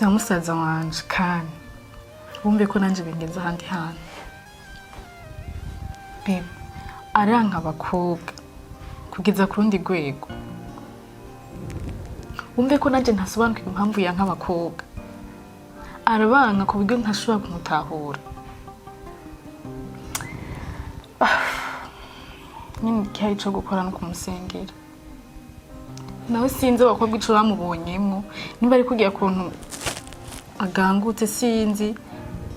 vya musaza wanje kandi wumve ko nanje bingeze ahandi hantu. Babe, aranka abakobwa kugeza ku rundi rwego. Wumve ko nanje ntasobanukirwa impamvu yanka abakobwa. Arabanka ku buryo ntashobora kumutahura. Nyine ikihaye cyo gukora no kumusengera. Nawe sinzi abakobwa ico bamubonyemo, nimba ari kugira kuntu agangutse sinzi,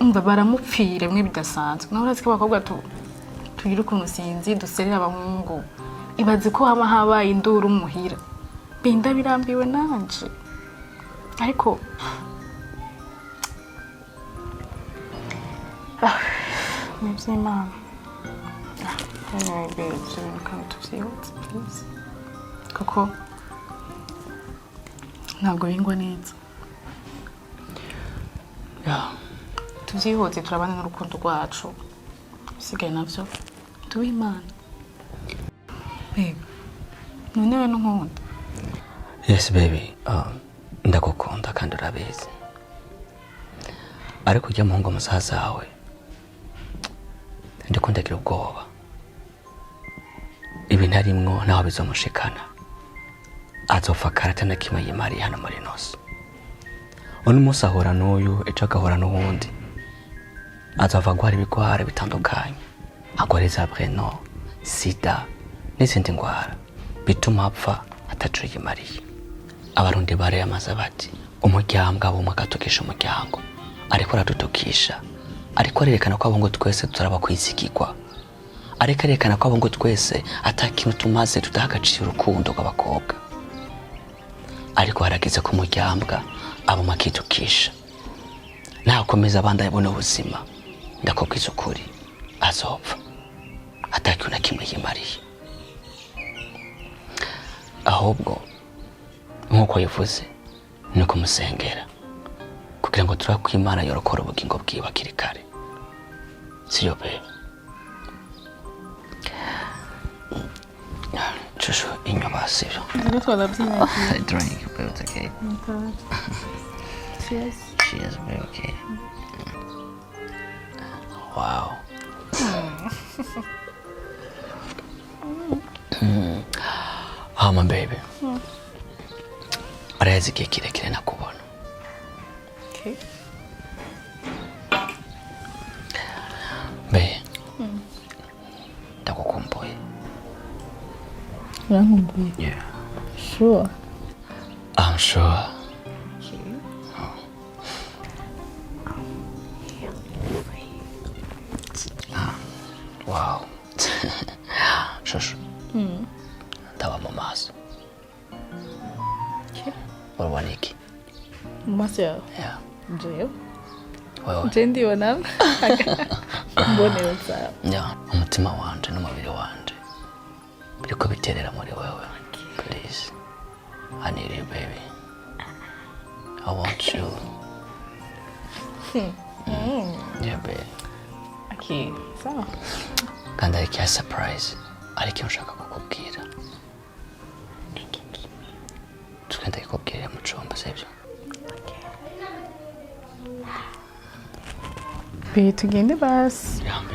umva baramupfire mwe bidasanzwe. Nawe urazi ko abakobwa tugira ukuntu sinzi duserera abahungu. Ibaze ko haba habaye induru muhira. Binda birambiwe nanje. Ariko Mama. Anyway, babe, so you come to see what, please. Koko. Ntabwo bingwa neza. Yeah. Tuvyihoze turabana n'urukundo rwacu. Sigaye navyo. Tuwimana. Babe. None we n'unkunda. Yes, baby. Ndagukunda kandi urabizi. Ariko ujya muhungu musaza wawe. Ndakundagira ubwoba. Ibi ntarimwo naho bizomushikana. Azopfa karata na kimwe yimari hano muri nosi. Uno munsi ahora n'uyu, ejo agahora n'uwundi. Azova gwara ibigwara bitandukanye. Agwara za breno, sida, n'izindi ngwara bituma apfa ataco yimariye. Abarundi bareyamaza bati umuryango abo makatukisha umuryango, ariko aradutukisha. Ariko arerekana ko abongo twese turaba kwizigirwa. Ariko arerekana ko abongo twese atakintu tumaze tudahagacira urukundo rw'abakobwa. Ariko haragize ko umuryango abo makitukisha. Nakomeza abandaye buno buzima, ndakubwiza ukuri azopfa atakintu na kimwe yimariye. Ahubwo nkuko yivuze ni kumusengera kugira ngo turakwimana yorokora ubugingo bwiwe akiri kare. Siyo babe. Shusho inyuma sivyo. Ndio twarabyina. I drink, but it's okay. Cheers. Cheers, babe, okay. Wow. My baby. Arezi kirekire nakubona. Okay. Be. Ndakukumbuye. Urankumbuye? Yeah. Sure. I'm sure. Okay. Wow. Shusho. Ndaba mu maso. Okay. Urabona iki? Maso yawe? Yeah. Jewe? Wewe? Jendi ona. Mbonera sawa. Yeah. Umutima wanje n'umubiri wanje biriko biterera muri wewe. Please. I need you, baby. I want you. Yeah, babe. Okay. Sawa. Kandi ariko ya surprise. Ariko nshaka kukubwira. Tugenda kukubwira mu cyumba sivyo? Be tugende basi. Yambe.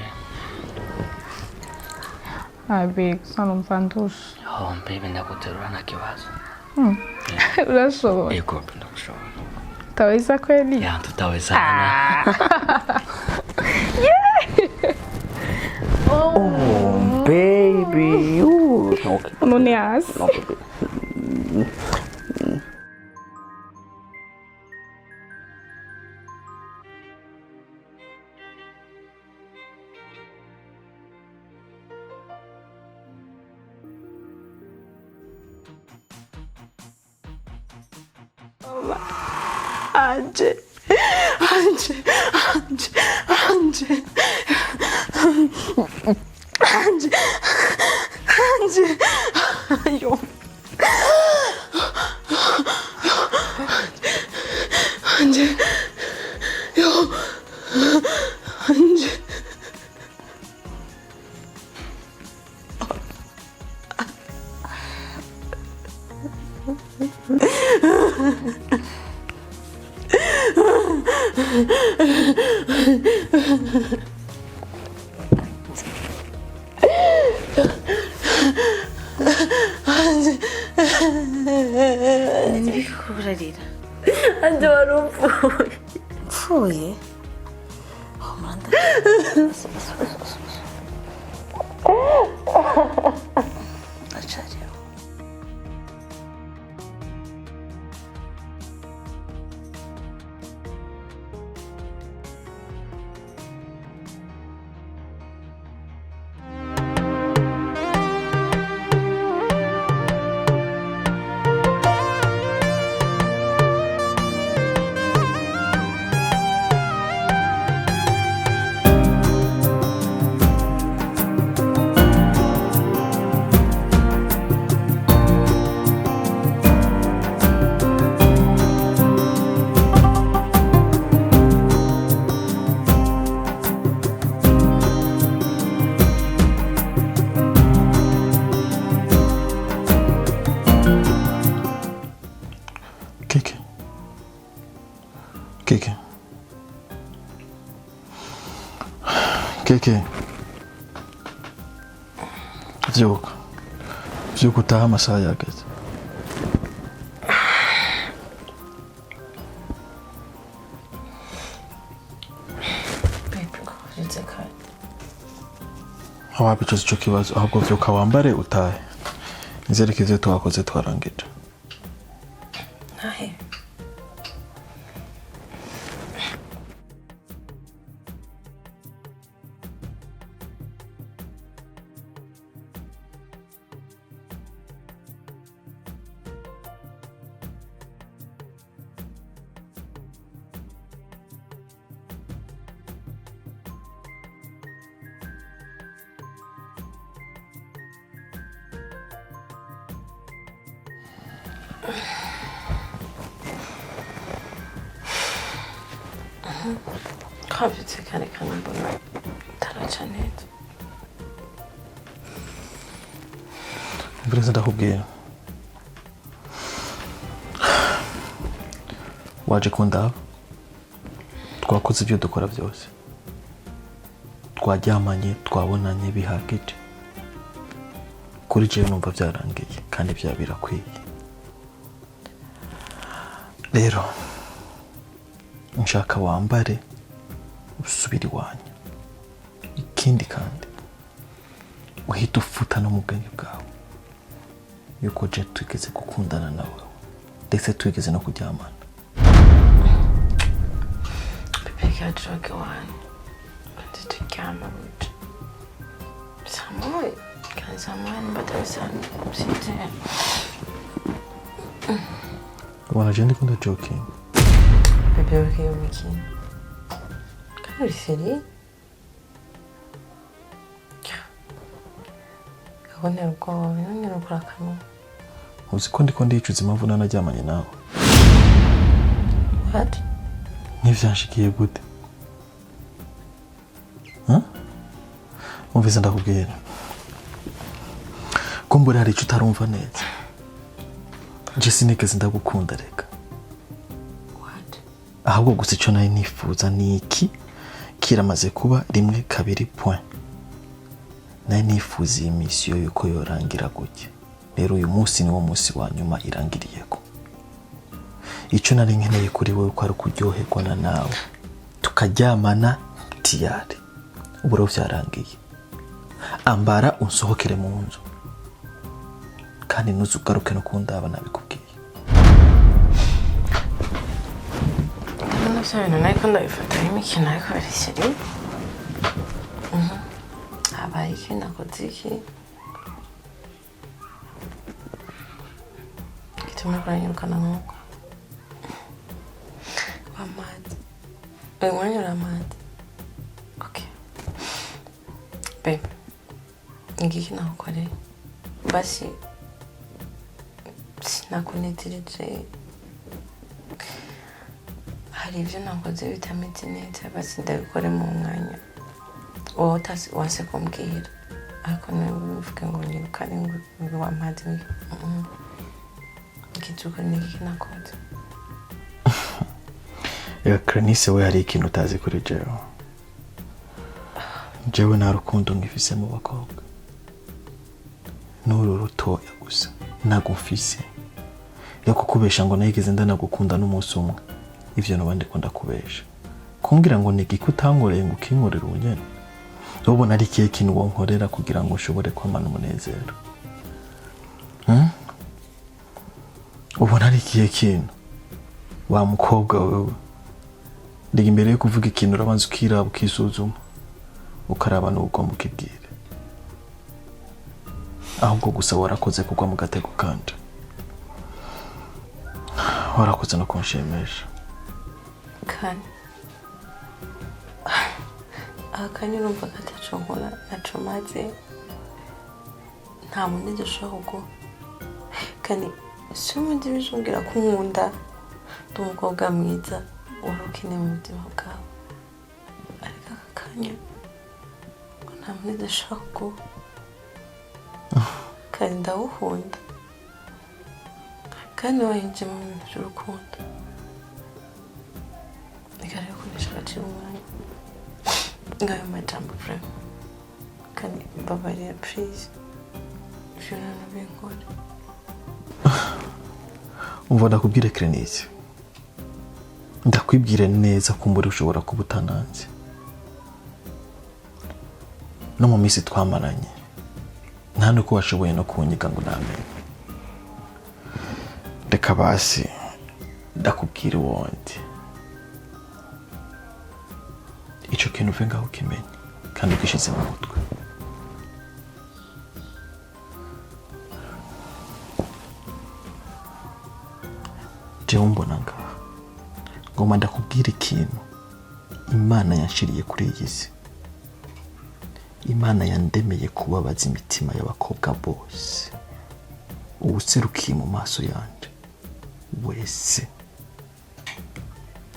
Abi, sana mfandusha. Oh, baby ndakuterura na kibazo. Urashobora. Yego, ndakushobora. Utaweza kweli? Yeah, tutawezana. Yeah. Oh, baby. Ooh, okay. Unonias. Okay. Anje. Ayo. Anje. Yo. Anje. Nibikuburarira. Anje warupfuye. Pfuye? Homanda. Achario. Keke. Vyuka utaha amasaha yageze. Wabicoze ico kibazo ahubwo vyuka wambare utahe. Nizere ko ivyo twakoze twarangije. Nahe. Kabyutse kare kandi mbona taraca neza. Mbere ndakubwira. Waje kundaba. Twakoze ibyo dukora byose. Twaryamanye, twabonanye bihagije. Kuri jewe numva byarangiye kandi byabirakwiye. Rero nshaka wambare usubira iwanyu. Ikindi kandi uhita ufuta no mu bwenge bwawe yuko je twigeze gukundana nawe ndetse twigeze no kuryamana. Bibega droge wani ndi turyama buja samoy kan samoy mbatasan sinte. Wana je ndikunda joking. Bebe okay wiki. Uri seri? Kabone uko none nukurakano. Uzi ko ndiko ndicuza impamvu nanaryamanye nawe. What? Nivyanshikiye gute? Umvise ndakubwira. Kumbura hari ico utarumva neza. Je sinigeze ndagukunda reka. What? Ahubwo gusa ico nayo nifuza ni iki kiramaze kuba 1 2 point. Nayo nifuza iyi misiyo yuko yorangira gutya. Rero uyu munsi ni wo munsi wa nyuma irangiriyeko. Ico nari nkeneye kuri wewe ko ari kuryoherwa na nawe. Tukaryamana tiyari. Uburo vyarangiye. Ambara unsohokere mu nzu. Kandi nuzugaruke no kundaba nabikubwiye. Sabino nako ndabifata imikino ariko ari seri. Habaye iki nakoze iki? Gituma kuranyirukana nk'uko. Amadi. Mwanyura amadi. Okay. Babe. Ngiki nakukoreye. Basi sinakunetirije. Hari ibyo nakoze bitameze neza basi ndabikore mu mwanya. Wowe wase kumbwira. Ariko nabivuge ngo nyirukane ngo wampadi. Ikijuko niki nakoze. Ya Cranise we hari ikintu utazi kuri jewe. jewe nta rukundo ngifise mu bakobwa n'uru rutoya gusa ntago mfise yo kukubesha ngo nayigeze ndanagukunda n'umunsi umwe ivyo no bandi kunda kubesha kumbwira ngo ni gikutankoreye ngo kinkorera unyene ubona ari kiye kintu wonkorera kugira ngo ushobore kwamana umunezero ubona ari kiye kintu wa mukobwa wewe ndi imbere yo kuvuga ikintu urabanza ukiraba ukisuzuma ukaraba n'ugomba ukibwira ahubwo gusa warakoze kugwa mu gatego kanje warakoze no kunshimesha kandi akanya urumva gatacu nkora naco maze nta muntu ushobora kugwa kandi si umundi bijungira ko nkunda ndi umukobwa mwiza urukine mu buzima bwawe ariko akanya ngo nta muntu ushobora kugwa kandi ndawukunda kandi wahinje mu bintu by'urukundo reka rero koresha agaciro umwanya ngayo majambo vrema kandi mbabarira please ivyo nana binkora umva ndakubwire Crenise ndakwibwira neza kumbura ushobora kuba utananze no mu minsi twamaranye nta nuko washoboye no kunyiga ngo namenye reka basi ndakubwira uwundi ico kintu uve ngaho kimenye kandi ugishize mu mutwe jewe mbona ngaha ngoma ndakubwira ikintu Imana yanshiriye kuri iyi si Imana yandemeye kubabaza imitima y'abakobwa bose ubuserukiye mu maso yanje wese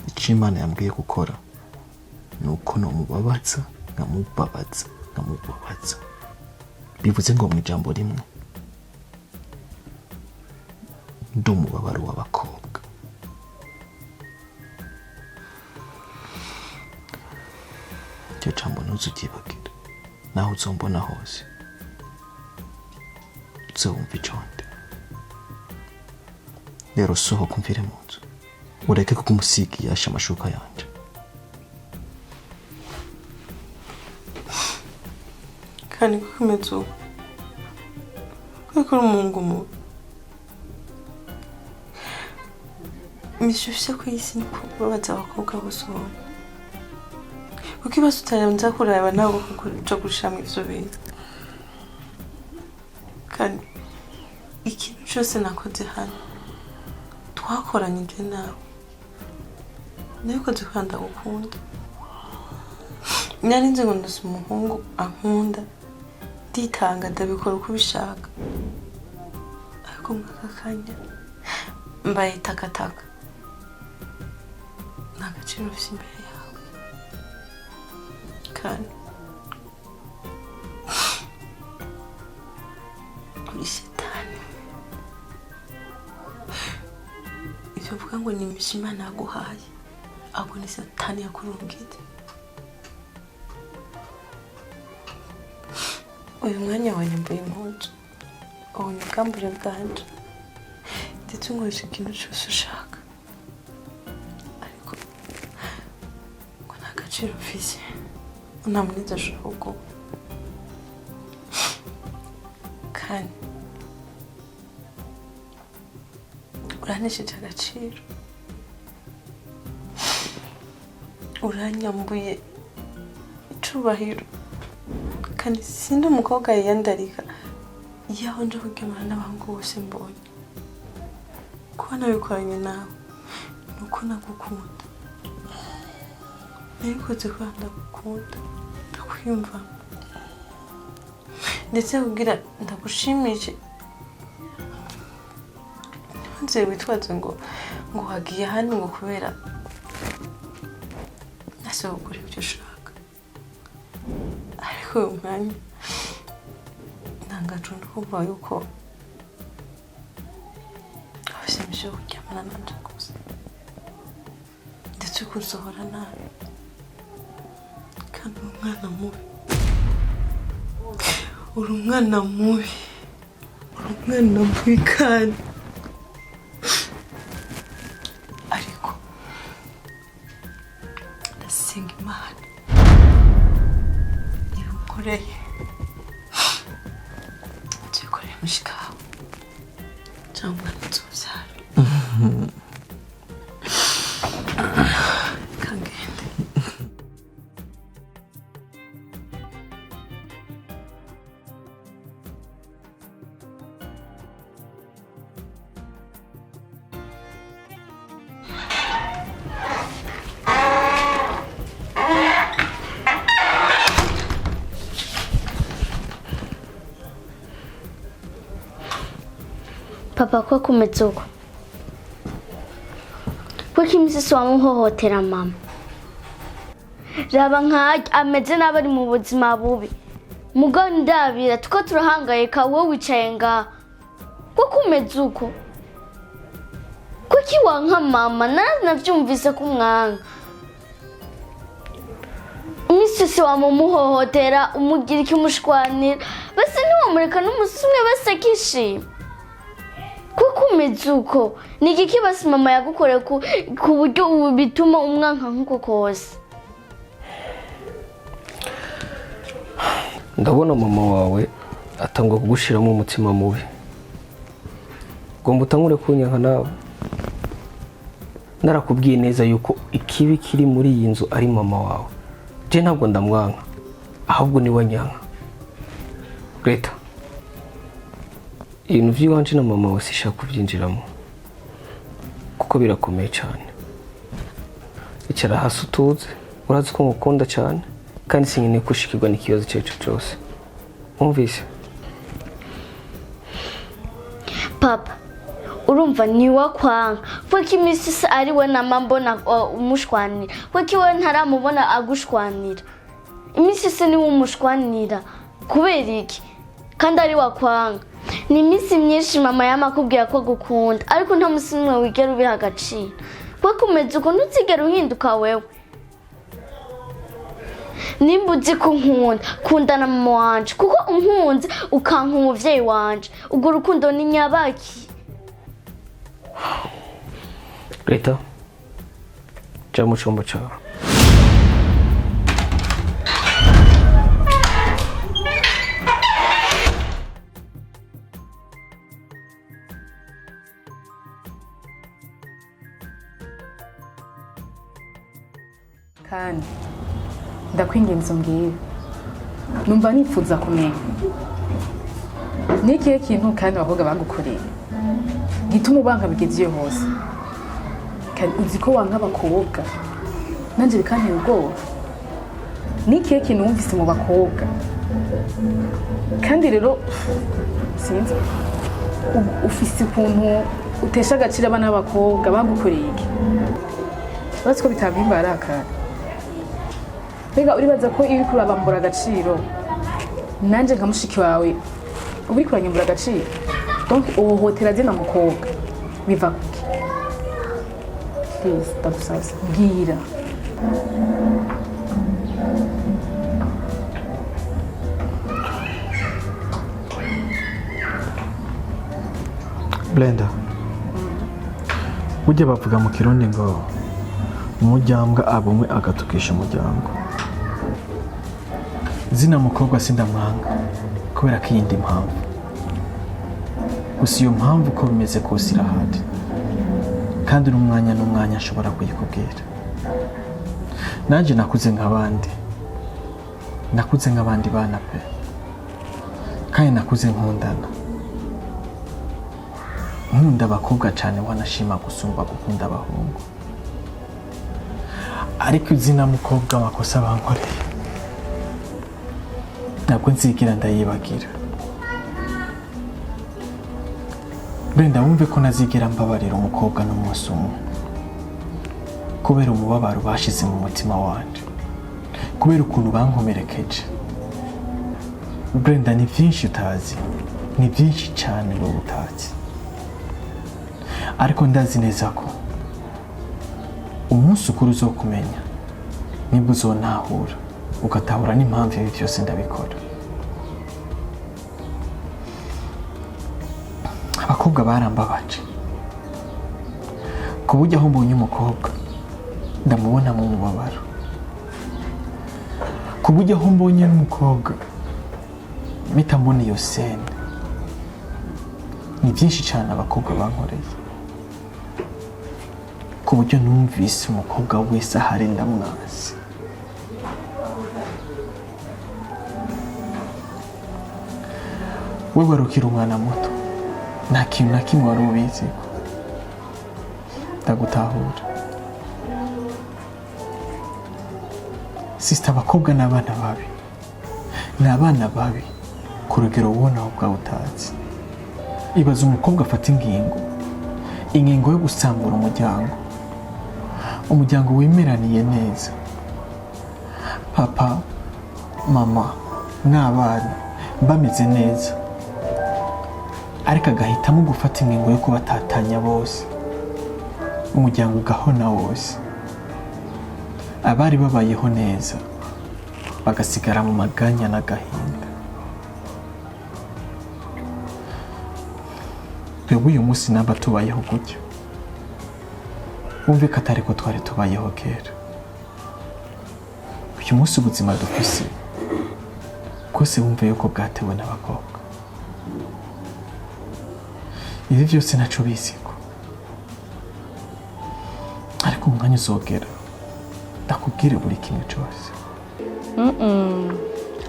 icyo Imana yambwiye gukora nuko no mubabaza nkamubabaza bivuze ngo mu ijambo rimwe ndi umubabaro w'abakobwa icyo jambo ntuzukibagire naho uzombona hose uzumva iconde rero sohoka umvire mu nzu ureke kuko umusigi yashe amashuka yanje kandi kukomeza ubu kuko uri umungu mubi imishusho ku isi ni kubabaza abakobwa bose ubona kuko ibibazo utarenza kureba ntabwo cyo gushiramo ivyo bintu kandi ikintu cyose nakoze hano twakoranyije nawe nabikoze kandi ndagukunda nari nzi ngo ndose umuhungu ankunda nditanga ndabikora uko ubishaka ariko mwaka kanya mbaye takataka nta gaciro ufite imbere yawe kandi uri shetani ibyo uvuga ngo ni imishima naguhaye ahubwo ni satani yakurungitse uyu mwanya wanyambuye impunzu ubonye ubwambure bwanje ndetse unkoresha ikintu cyose ushaka ariko ngo nta gaciro mfise nta muntu ashobora kuguha kandi uranesheje agaciro uranyambuye icubahiro kandi sindi umukobwa yiyandarika yaho nje kugemana n'abantu bose mbonye kuba nabikoranye nawe nuko nagukunda nabikoze kuba ndagukunda ndakwiyumva ndetse kugira ndagushimishe nze witwaze ngo wagiye hano ngo kubera nase gukora ibyo ushaka ariko uyu mwanya ntangacu ndikumva yuko abashyamije kuryamana nanje gusa ndetse kuzohora nabi kandi umwana mubi uri umwana mubi, uri umwana mubi kandi ariko ndasenga Imana ibukoreye tuyikoreye mushikawe cyangwa ntubyara kangende. Papa ko kumeze uko? Kuko imisisi wamuhohotera mama? Raba nkajya ameze nabi ari mu buzima bubi. Mugo ndabira tuko turahangayika wowe wicaye ngaha. Kuko umeze uko? Kuki wanka mama? Navyumvise ko umwanga. Imisisi wamuhohotera umugira iki umushwanira. Base ntiwamureka n'umusisi umwe base kishima. Kuko umeze uko ni iki basi mama yagukoreye ku buryo bituma umwanka nkuko kose? Ndabona mama wawe atangwa kugushiramo umutima mubi. Gomba utangure kunyanka nawe. Narakubwiye neza yuko ikibi kiri muri iyi nzu ari mama wawe. Je ntabwo ndamwanka, ahubwo ni we nyanka. Greta, ibintu by'iwanje na mama wawe sishaka kubyinjiramo kuko birakomeye cyane. Icara hasi utuze, urazi ko ngukunda cyane kandi sinkeneye kushikirwa n'ikibazo cyacu cyose. Umvise? Papa, urumva ni wakwanga. Kuko imisisi ari we na mbona umushwanira. Kuko we ntaramubona agushwanira. Imisisi ni umushwanira. Kubera iki? Kandi ari wakwanga. Ni imisi myinshi mama yamakubwira ko gukunda, ariko nta musi umwe wigera ubiha agaciro. Kuko umeze uko ntuzigera uhinduka wewe. Nimba uzi ko nkunda, kundana mama wanje, kuko unkunze ukanka umuvyeyi wanje. Ubwo rukundo ni nyabaki. Greta, jya mu cyumba cyawe. Kandi ndakwingenza umbwire, numva nifuza kumenya ni ikihe kintu kandi abakobwa bagukoreye gituma ubanka bigeziye hose. Kandi uzi ko wanka abakobwa nanjye bikantera ubwoba. Ni ikihe kintu wumvise mu bakobwa? Kandi rero sinzi ufise ukuntu utesha agaciro abana b'abakobwa bagukoreye iki? Bazi ko bitabimba ari akana. Mbega uribaza ko iyo uriko urabambura agaciro nanje nka mushiki wawe uri kuranyambura agaciro? Donc uhohotera zina mukobwa biva kuki? Please ndagusaba mbwira. Blenda, ujye bavuga mu kirundi ngo umujyambwa abumwe agatukisha umujyango. Zina mukobwa sindamwanga kubera ko iyindi mpamvu. Gusa iyo mpamvu uko bimeze kose irahari, kandi n'umwanya ashobora kuyikubwira. Nanjye nakuze nk'abandi bana pe, kandi nakuze nkundana. Nkunda abakobwa cyane wanashima gusumba gukunda abahungu. Ariko izina mukobwa amakosa bankoreye ntabwo nzigera ndayibagira. Brenda, wumve ko nazigera mbabarira umukobwa n'umunsi umwe kubera umubabaro bashize mu mutima wanje, kubera ukuntu bankomerekeje. Brenda, ni byinshi utazi, ni byinshi cyane wowe utazi, ariko ndazi neza ko umunsi ukuru uzokumenya, nibwo uzontahura ugatahura n'impamvu ibi byose ndabikora. abakobwa barambabaje ku buryo aho mbonye umukobwa ndamubona mu mubabaro, ku buryo aho mbonye n'umukobwa mpita mbona iyo sene. Ni byinshi cyane abakobwa bankoreye ku buryo numvise umukobwa wese ahari ndamwazi. Wewe warukira umwana muto, nta kintu na kimwe wari ubizi. Ndagutahura sister, abakobwa n'abana babi, ni abana babi ku rugero ubona aho bwawe utazi. Ibaza umukobwa afata ingingo yo gusambura umuryango wemeraniye neza, papa mama n'abana bameze neza, ariko agahitamo gufata ingingo yo kubatatanya bose, umuryango ugahona wose. Abari babayeho neza bagasigara mu maganya n'agahinda. Twebwe uyu munsi naba tubayeho gutya, wumve ko atari ko twari tubayeho kera. Uyu munsi ubuzima dufise kose wumve yuko bwatewe n'abakobwa. Ibi byose ntaco biziko, ariko umwanya uzogera ndakubwire buri kimwe cyose.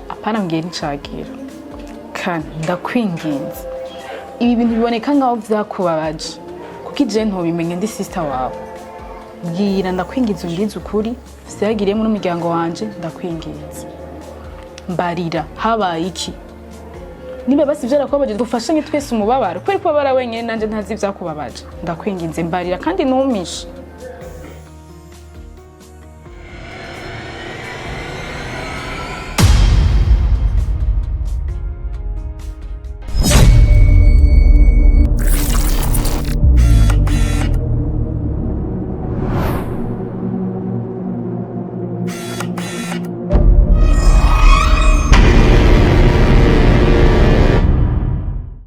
Apana mbwira ncagira kandi ndakwinginze, ibi bintu biboneka nkaho vyakubabaje kuko ije ntobimenye ndi sister wawe. Mbwira ndakwinginze umbwize ukuri vyagiriyemo n'umuryango wanje. Ndakwinginze mbarira habaye iki, niba basi vyarakubabaje dufashanye twese umubabaro, kweri kubabara wenyene nanje ntazi vyakubabaje. Ndakwinginze mbarira kandi ntumishe.